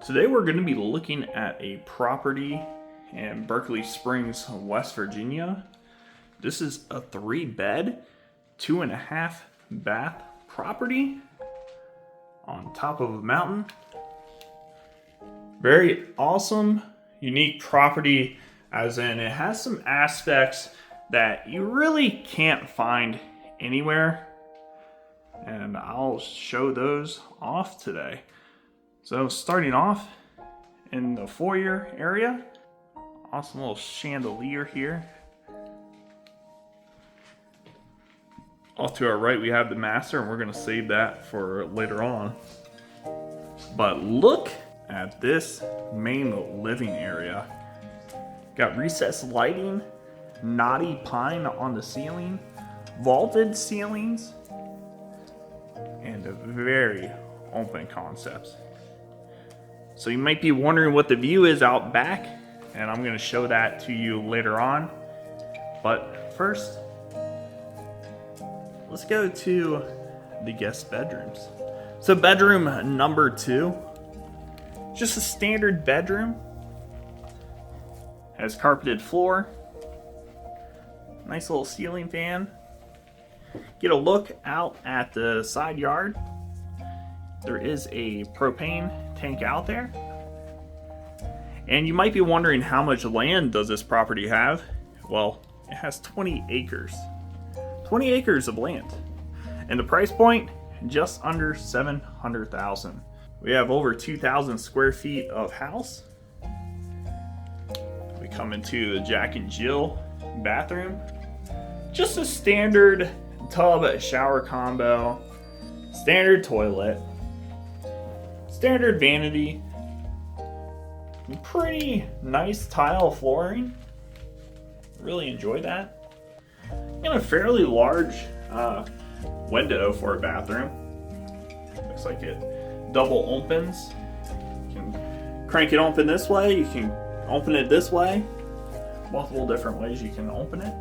Today we're going to be looking at a property in Berkeley Springs, West Virginia. This is a 3-bed, 2.5 bath property on top of a mountain. Very awesome, unique property, as in it has some aspects that you really can't find anywhere. And I'll show those off today. So starting off in the foyer area, awesome little chandelier here. Off to our right we have the master, and we're gonna save that for later on. But look at this main living area. Got recessed lighting, knotty pine on the ceiling, vaulted ceilings, and a very open concepts. So you might be wondering what the view is out back, and I'm going to show that to you later on. But first, let's go to the guest bedrooms. So bedroom number 2, just a standard bedroom. Has carpeted floor, nice little ceiling fan. Get a look out at the side yard. There is a propane tank out there. And you might be wondering, how much land does this property have? Well, it has 20 acres. 20 acres of land. And the price point, just under $700,000. We have over 2,000 square feet of house. We come into the Jack and Jill bathroom. Just a standard tub shower combo, standard toilet, standard vanity, pretty nice tile flooring. Really enjoy that. And a fairly large window for a bathroom. Looks like it double opens. You can crank it open this way, you can open it this way. Multiple different ways you can open it.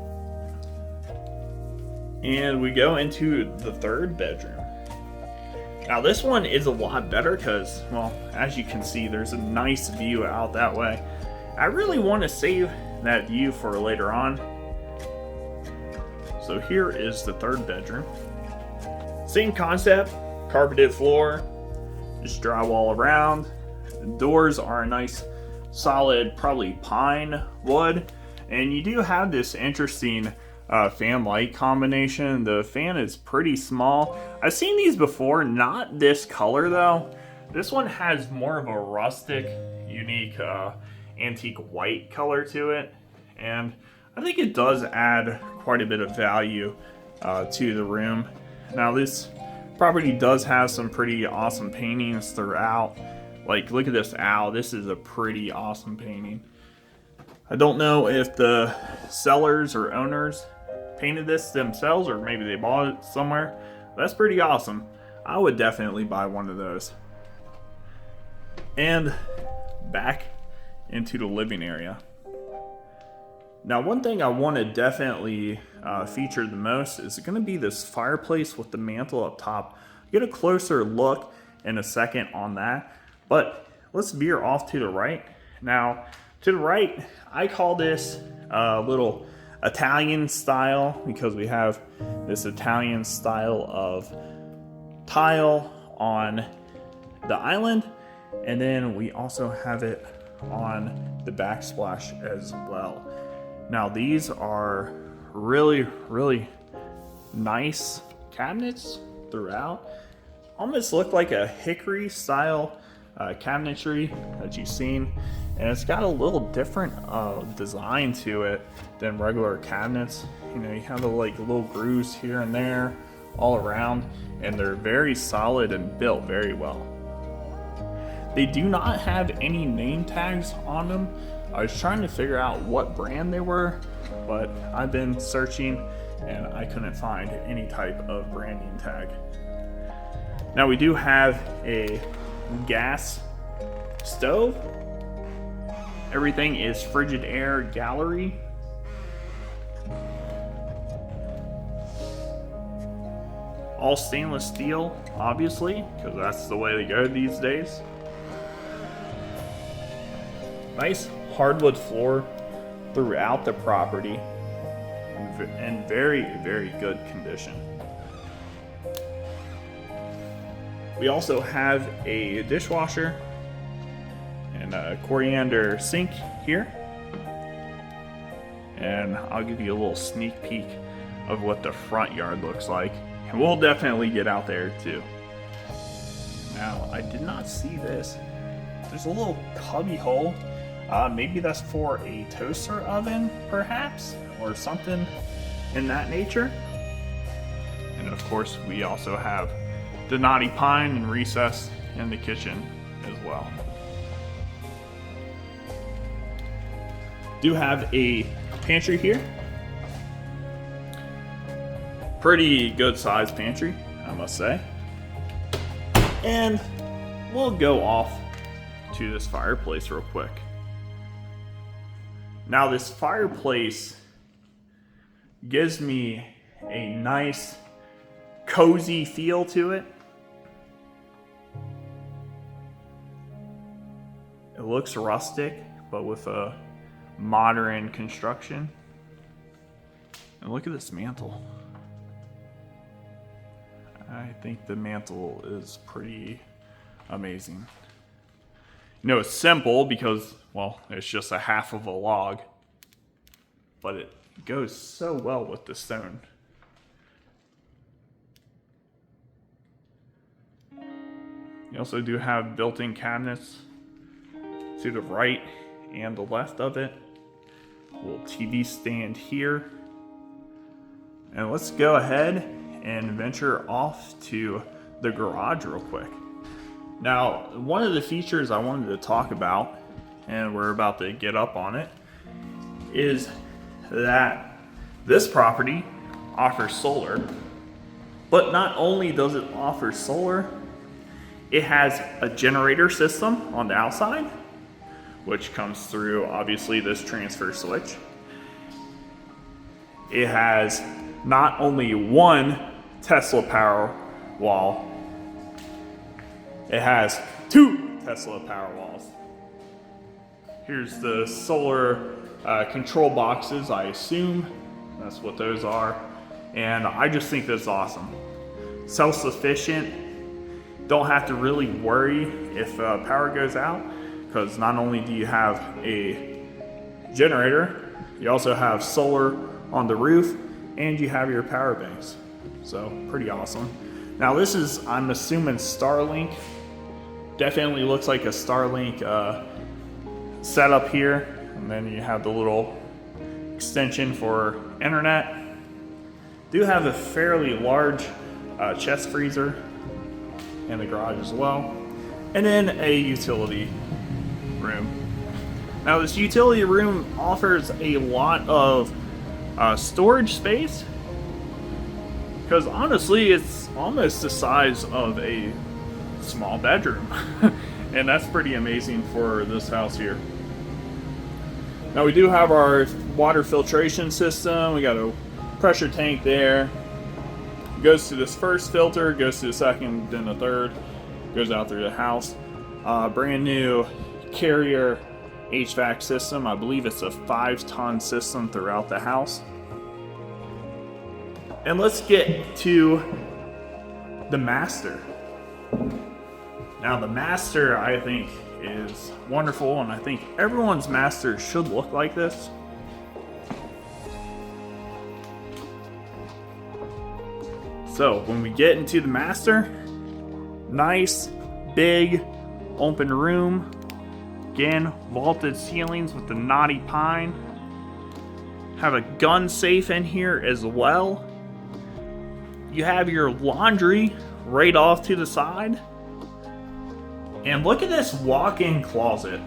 And we go into the 3rd bedroom. Now this one is a lot better because, well, as you can see, there's a nice view out that way. I really want to save that view for later on. So here is the 3rd bedroom. Same concept, carpeted floor, just drywall around. The doors are a nice solid, probably pine wood. And you do have this interesting fan light combination. The fan is pretty small. I've seen these before, not this color though. This one has more of a rustic, unique, antique white color to it. And I think it does add quite a bit of value to the room. Now this property does have some pretty awesome paintings throughout. Like, look at this owl. This is a pretty awesome painting. I don't know if the sellers or owners painted this themselves, or maybe they bought it somewhere. That's pretty awesome. I would definitely buy one of those. And back into the living area. Now, one thing I want to definitely feature the most is going to be this fireplace with the mantle up top. Get a closer look in a second on that, but let's veer off to the right. Now, to the right, I call this a little Italian style because we have this Italian style of tile on the island, and then we also have it on the backsplash as well. Now these are really nice cabinets throughout. Almost look like a hickory style cabinetry that you've seen, and it's got a little different design to it than regular cabinets. You know, you have the little grooves here and there all around, and they're very solid and built very well. They do not have any name tags on them. I was trying to figure out what brand they were, but I've been searching and I couldn't find any type of branding tag. Now we do have a gas stove. Everything is frigid air gallery. All stainless steel, obviously, because that's the way they go these days. Nice hardwood floor throughout the property, in very, very good condition. We also have a dishwasher and a coriander sink here. And I'll give you a little sneak peek of what the front yard looks like. And we'll definitely get out there too. Now, I did not see this. There's a little cubby hole. Maybe that's for a toaster oven, perhaps, or something in that nature. And of course, we also have the knotty pine and recess in the kitchen as well. Do have a pantry here. Pretty good sized pantry, I must say. And we'll go off to this fireplace real quick. Now this fireplace gives me a nice cozy feel to it. It looks rustic, but with a modern construction. And look at this mantle. I think the mantle is pretty amazing. You know, it's simple because, well, it's just a half of a log, but it goes so well with the stone. You also do have built-in cabinets to the right and the left of it. A little TV stand here. And let's go ahead and venture off to the garage real quick. Now, one of the features I wanted to talk about, and we're about to get up on it, is that this property offers solar, but not only does it offer solar, it has a generator system on the outside, which comes through obviously this transfer switch. It has not only one Tesla power wall, it has two Tesla power walls. Here's the solar control boxes, I assume that's what those are. And I just think that's awesome. Self-sufficient, don't have to really worry if power goes out, because not only do you have a generator, you also have solar on the roof, and you have your power banks. So pretty awesome. Now this is, I'm assuming, Starlink. Definitely looks like a Starlink setup here. And then you have the little extension for internet. Do have a fairly large chest freezer in the garage as well. And then a utility room. Now this utility room offers a lot of storage space, because honestly it's almost the size of a small bedroom. And that's pretty amazing for this house here. Now we do have our water filtration system. We got a pressure tank there. Goes to this first filter, goes to the second, then the third, goes out through the house. Brand new Carrier HVAC system. I believe it's a 5-ton system throughout the house. And let's get to the master. Now the master, I think, is wonderful, and I think everyone's master should look like this. So when we get into the master, nice, big, open room. Again, vaulted ceilings with the knotty pine. Have a gun safe in here as well. You have your laundry right off to the side. And look at this walk-in closet.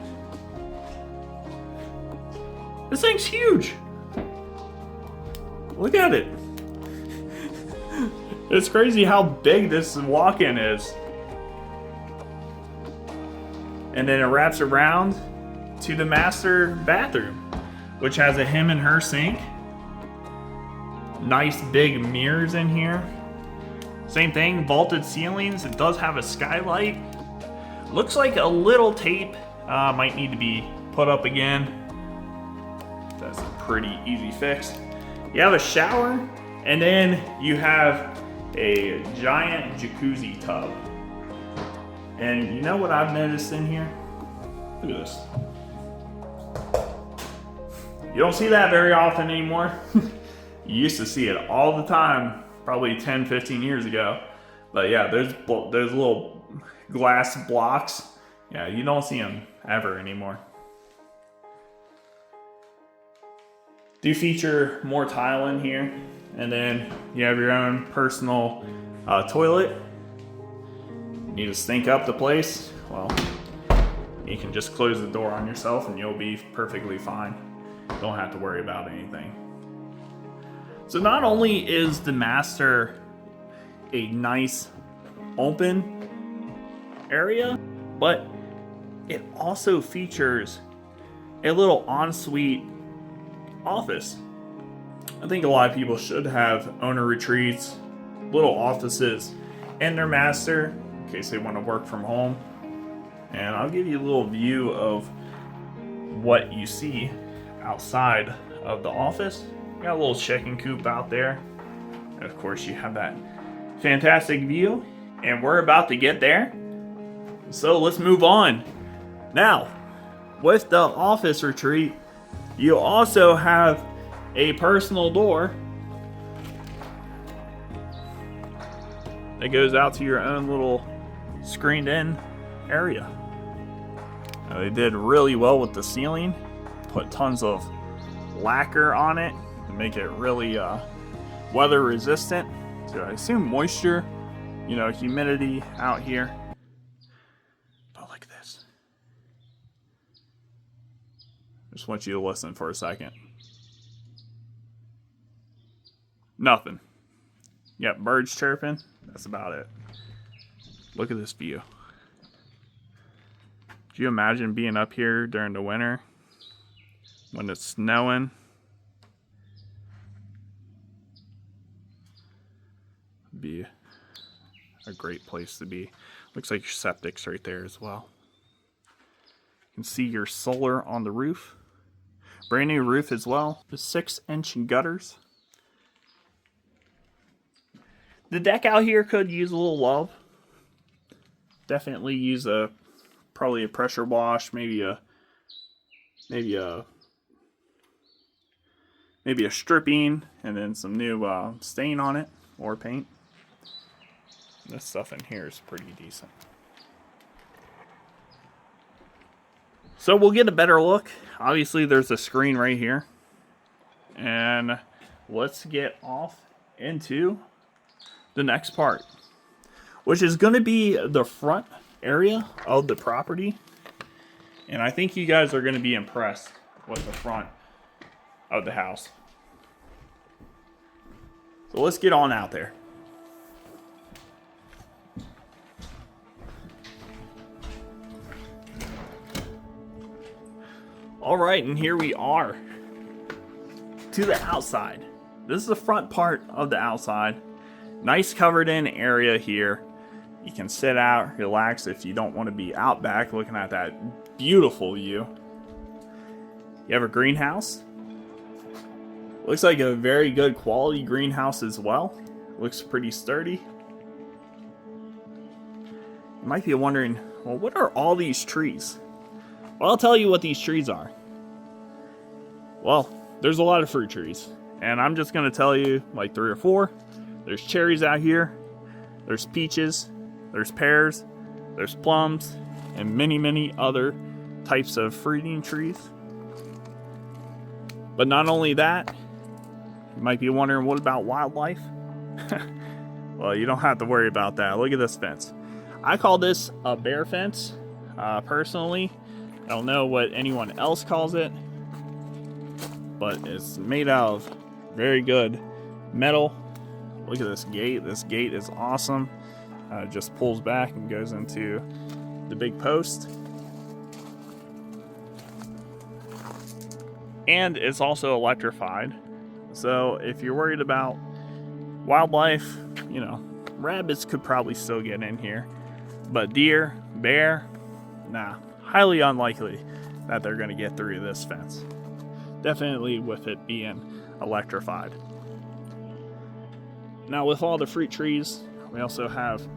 This thing's huge. Look at it. It's crazy how big this walk-in is. And then it wraps around to the master bathroom, which has a him and her sink. Nice big mirrors in here. Same thing, vaulted ceilings. It does have a skylight. Looks like a little tape might need to be put up again. That's a pretty easy fix. You have a shower, and then you have a giant jacuzzi tub. And you know what I've noticed in here? Look at this. You don't see that very often anymore. You used to see it all the time, probably 10, 15 years ago. But yeah, there's little glass blocks. Yeah, you don't see them ever anymore. Do feature more tile in here, and then you have your own personal toilet. You need to stink up the place? Well, you can just close the door on yourself and you'll be perfectly fine. Don't have to worry about anything. So not only is the master a nice open area, but it also features a little ensuite office. I think a lot of people should have owner retreats, little offices in their master in case they want to work from home. And I'll give you a little view of what you see outside of the office. You got a little chicken coop out there. And of course you have that fantastic view, and we're about to get there. So let's move on. Now, with the office retreat, you also have a personal door that goes out to your own little screened in area. Now, they did really well with the ceiling, put tons of lacquer on it to make it really weather resistant. So I assume moisture, humidity out here. But look at this. Just want you to listen for a second. Nothing. Yep, birds chirping. That's about it. Look at this view. Could you imagine being up here during the winter when it's snowing? It'd be a great place to be. Looks like your septic's right there as well. You can see your solar on the roof. Brand new roof as well. The 6-inch gutters. The deck out here could use a little love. Definitely use probably a pressure wash, maybe a stripping, and then some new stain on it or paint. This stuff in here is pretty decent. So we'll get a better look. Obviously there's a screen right here. And let's get off into the next part, which is going to be the front area of the property. And I think you guys are going to be impressed with the front of the house. So let's get on out there. All right, and here we are to the outside. This is the front part of the outside. Nice covered in area here. You can sit out, relax if you don't want to be out back looking at that beautiful view. You have a greenhouse. Looks like a very good quality greenhouse as well. Looks pretty sturdy. You might be wondering, well, what are all these trees? Well, I'll tell you what these trees are. Well, there's a lot of fruit trees, and I'm just going to tell you like 3 or 4. There's cherries out here, there's peaches, there's pears, there's plums, and many, many other types of fruiting trees. But not only that, you might be wondering, what about wildlife? Well, you don't have to worry about that. Look at this fence. I call this a bear fence, personally. I don't know what anyone else calls it, but it's made out of very good metal. Look at this gate. This gate is awesome. It just pulls back and goes into the big post. And it's also electrified. So if you're worried about wildlife, rabbits could probably still get in here. But deer, bear, nah, highly unlikely. that they're going to get through this fence. Definitely with it being electrified. Now with all the fruit trees, we also have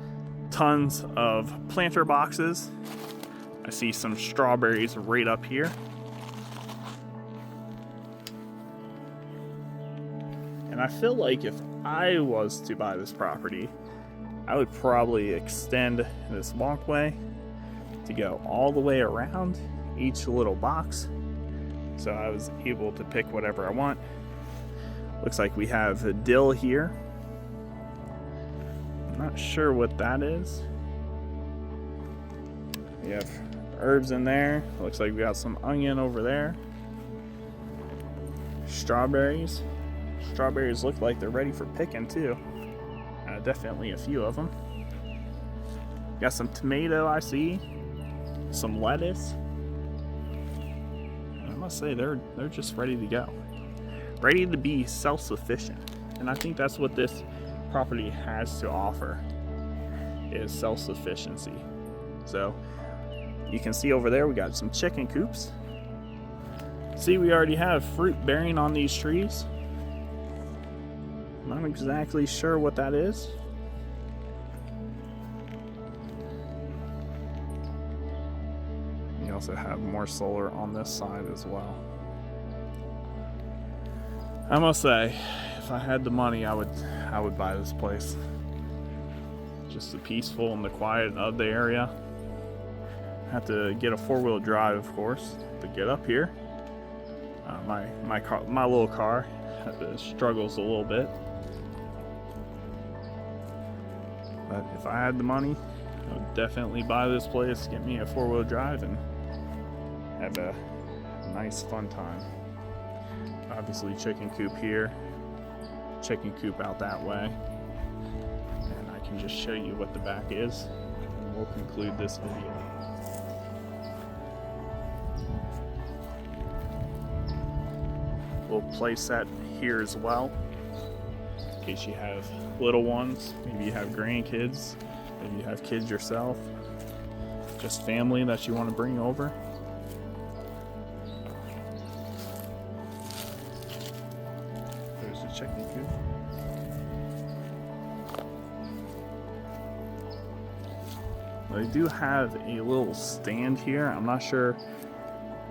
tons of planter boxes. I see some strawberries right up here. And I feel like if I was to buy this property, I would probably extend this walkway to go all the way around each little box, so I was able to pick whatever I want. Looks like we have a dill here. I'm not sure what that is. We have herbs in there. Looks like we got some onion over there. Strawberries. Strawberries look like they're ready for picking too. Definitely a few of them. Got some tomato, I see. Some lettuce. I must say they're just ready to go. Ready to be self-sufficient. And I think that's what this property has to offer, is self-sufficiency. So you can see over there we got some chicken coops. See, we already have fruit bearing on these trees. Not exactly sure what that is. You also have more solar on this side as well. I must say, if I had the money, I would buy this place. Just the peaceful and the quiet of the area. Have to get a four-wheel drive, of course, to get up here. My little car struggles a little bit. But if I had the money, I would definitely buy this place, get me a four-wheel drive, and have a nice fun time. Obviously chicken coop here, chicken coop out that way, and I can just show you what the back is, and we'll conclude this video. We'll place that here as well, in case you have little ones, maybe you have grandkids, maybe you have kids yourself, just family that you want to bring over. There's the chicken coop. They do have a little stand here. I'm not sure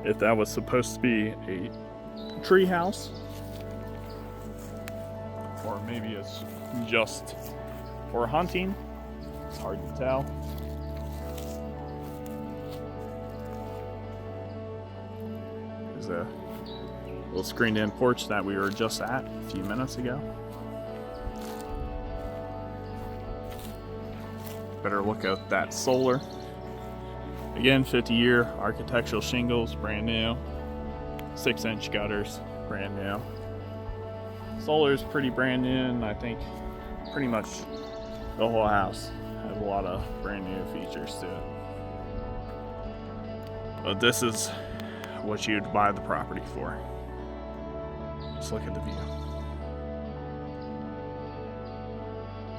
if that was supposed to be a tree house, or maybe it's just for hunting. It's hard to tell. There's a little screened in porch that we were just at a few minutes ago. Better look at that solar. Again, 50-year architectural shingles, brand new. 6-inch gutters, brand new. Solar's pretty brand new, and I think pretty much the whole house has a lot of brand new features to it. But this is what you'd buy the property for. Just look at the view.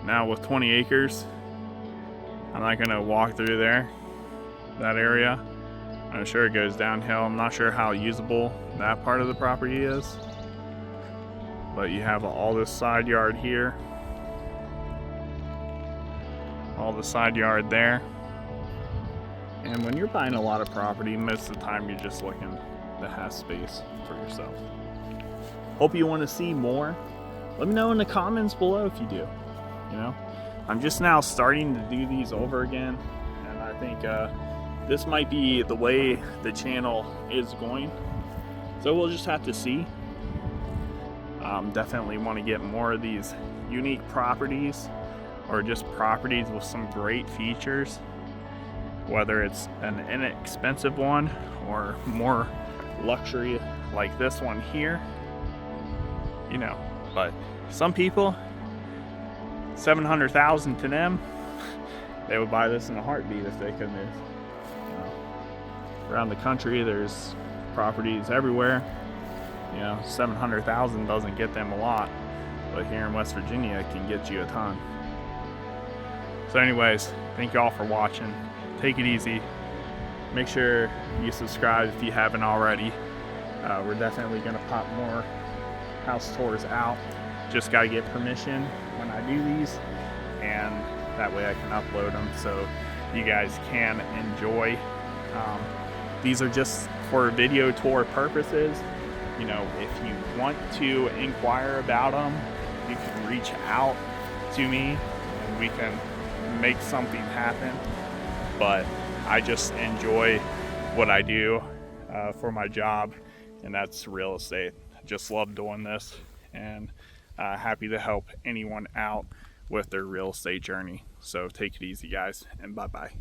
Now with 20 acres, I'm not gonna walk through that area. I'm sure it goes downhill. I'm not sure how usable that part of the property is. But you have all this side yard here. All the side yard there. And when you're buying a lot of property, most of the time you're just looking to have space for yourself. Hope you want to see more. Let me know in the comments below if you do. You know, I'm just now starting to do these over again. And I think this might be the way the channel is going. So we'll just have to see. Definitely want to get more of these unique properties, or just properties with some great features, whether it's an inexpensive one or more luxury like this one here, you know. But some people, $700,000 to them, they would buy this in a heartbeat if they could move. You know, around the country there's properties everywhere. You know, $700,000 doesn't get them a lot, but here in West Virginia it can get you a ton. So anyways, thank you all for watching. Take it easy. make sure you subscribe if you haven't already. We're definitely going to pop more house tours out. Just got to get permission when I do these, and that way I can upload them so you guys can enjoy. These are just for video tour purposes. You know, if you want to inquire about them, you can reach out to me and we can make something happen. But I just enjoy what I do for my job, and that's real estate. I just love doing this, and happy to help anyone out with their real estate journey. So take it easy, guys, and bye-bye.